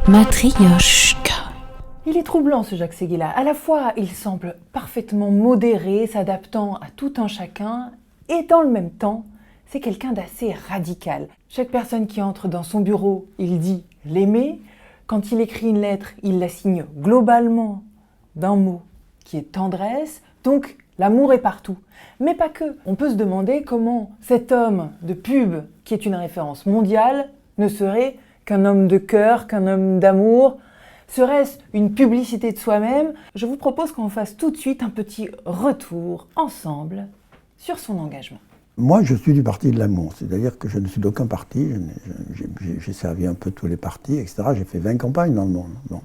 Matrioshka. Il est troublant ce Jacques Séguéla. À la fois, il semble parfaitement modéré, s'adaptant à tout un chacun, et dans le même temps, c'est quelqu'un d'assez radical. Chaque personne qui entre dans son bureau, il dit l'aimer. Quand il écrit une lettre, il la signe globalement d'un mot qui est tendresse. Donc, l'amour est partout. Mais pas que. On peut se demander comment cet homme de pub, qui est une référence mondiale, ne serait qu'un homme de cœur, qu'un homme d'amour. Serait-ce une publicité de soi-même? Je vous propose qu'on fasse tout de suite un petit retour ensemble sur son engagement. Moi, je suis du parti de l'amour, c'est-à-dire que je ne suis d'aucun parti, j'ai servi un peu tous les partis, etc. J'ai fait 20 campagnes dans le monde. Bon.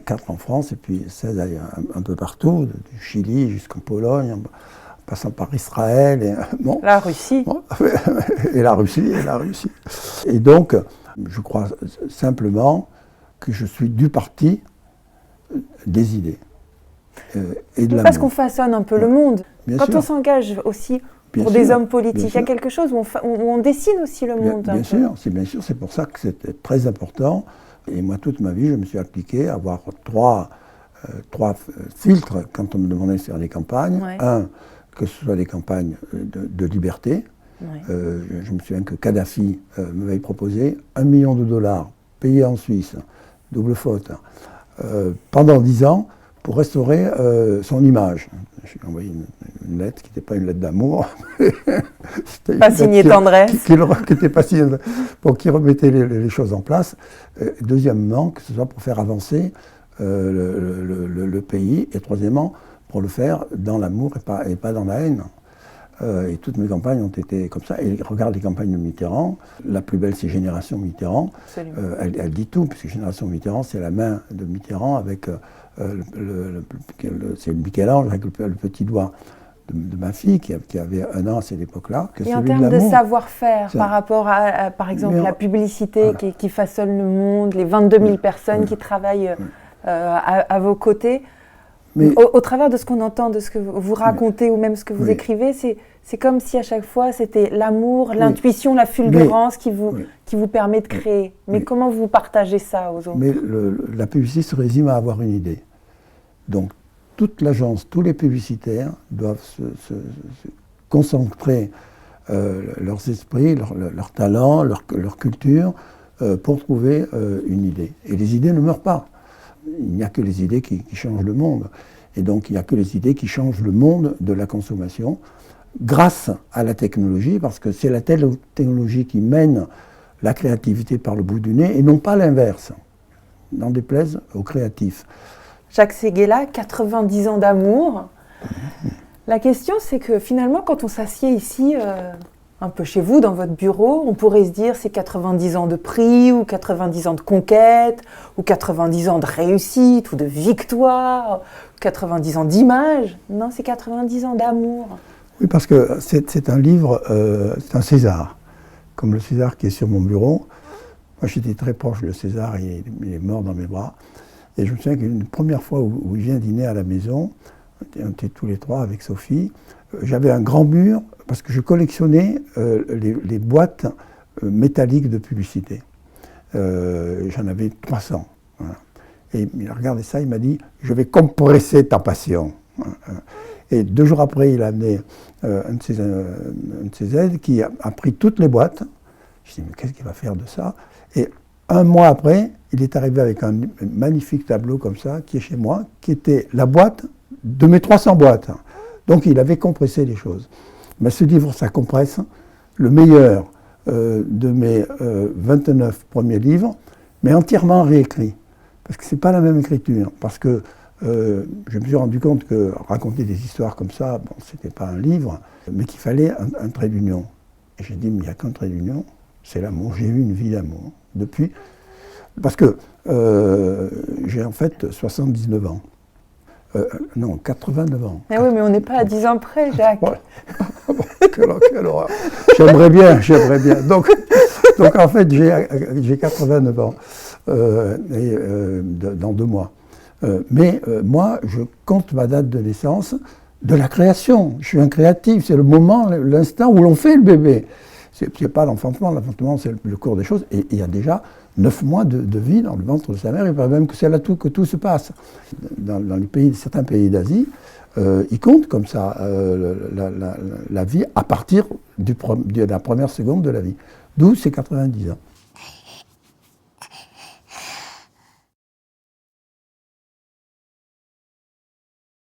4 en France et puis 16 un peu partout, du Chili jusqu'en Pologne, en passant par Israël. Et, bon. La Russie. Bon, et la Russie. Et donc, je crois simplement que je suis du parti des idées et de l'amour. Parce qu'on façonne un peu le monde. Bien Quand sûr. on s'engage aussi pour des hommes politiques, il y a quelque chose où on dessine aussi le monde. Bien sûr, c'est pour ça que c'est très important. Et moi, toute ma vie, je me suis appliqué à avoir trois filtres quand on me demandait de faire des campagnes. Ouais. Un, que ce soit des campagnes de liberté. Ouais. Je me souviens que Kadhafi m'avait proposé $1 million payé en Suisse, double faute, pendant 10 ans pour restaurer son image. J'ai envoyé une lettre qui n'était pas une lettre d'amour. Pas signée tendresse. Qui n'était pas signée, pour qu'il remettait les choses en place. Deuxièmement, que ce soit pour faire avancer le pays. Et troisièmement, pour le faire dans l'amour et pas dans la haine. Et toutes mes campagnes ont été comme ça. Et regarde les campagnes de Mitterrand. La plus belle, c'est Génération Mitterrand. Elle dit tout, puisque Génération Mitterrand, c'est la main de Mitterrand avec c'est Michel-Ange avec le petit doigt de ma fille qui avait 1 an à cette époque-là. Et en termes de savoir-faire, par rapport à par exemple, la publicité voilà. qui façonne le monde, les 22 000 personnes qui travaillent à vos côtés, mais, au travers de ce qu'on entend, de ce que vous racontez ou même ce que vous écrivez, c'est comme si à chaque fois c'était l'amour, l'intuition, la fulgurance qui vous permet de créer. Mais comment vous partagez ça aux autres? Mais la publicité se résume à avoir une idée. Donc toute l'agence, tous les publicitaires doivent se concentrer leurs esprits, leur talent, leur culture pour trouver une idée. Et les idées ne meurent pas. Il n'y a que les idées qui changent le monde. Et donc, il n'y a que les idées qui changent le monde de la consommation grâce à la technologie, parce que c'est la technologie qui mène la créativité par le bout du nez et non pas l'inverse. N'en déplaise aux créatifs. Jacques Séguéla, 90 ans d'amour. La question, c'est que finalement, quand on s'assied ici, un peu chez vous, dans votre bureau, on pourrait se dire c'est 90 ans de prix, ou 90 ans de conquête, ou 90 ans de réussite, ou de victoire, 90 ans d'image. Non, c'est 90 ans d'amour. Oui, parce que c'est un livre, c'est un César, comme le César qui est sur mon bureau. Moi, j'étais très proche de César, il est mort dans mes bras. Et je me souviens qu'une première fois où il vient dîner à la maison, on était tous les trois avec Sophie, j'avais un grand mur, parce que je collectionnais les boîtes métalliques de publicité. J'en avais 300. Voilà. Et il a regardé ça, il m'a dit « Je vais compresser ta passion ». Et 2 jours après, il a amené un de ses aides qui a pris toutes les boîtes. Je me dis « Mais qu'est-ce qu'il va faire de ça ?» Et 1 mois après, il est arrivé avec un magnifique tableau comme ça, qui est chez moi, qui était la boîte de mes 300 boîtes. Donc il avait compressé les choses. Mais ce livre, ça compresse le meilleur de mes 29 premiers livres, mais entièrement réécrit. Parce que ce n'est pas la même écriture. Parce que je me suis rendu compte que raconter des histoires comme ça, bon, ce n'était pas un livre, mais qu'il fallait un trait d'union. Et j'ai dit, mais il n'y a qu'un trait d'union, c'est l'amour. J'ai eu une vie d'amour depuis. Parce que j'ai en fait 79 ans. Non, 89 ans. Mais oui, mais on n'est pas à 10 ans près, Jacques. Ouais. Quelle horreur. J'aimerais bien. Donc en fait, j'ai 89 ans dans 2 mois. Mais moi, je compte ma date de naissance de la création. Je suis un créatif, c'est le moment, l'instant où l'on fait le bébé. C'est pas l'enfantement, c'est le cours des choses. Et il y a déjà 9 mois de vie dans le ventre de sa mère, et pas même que c'est là que tout se passe. Dans certains pays d'Asie, ils comptent comme ça la vie à partir de la première seconde de la vie. D'où ces 90 ans.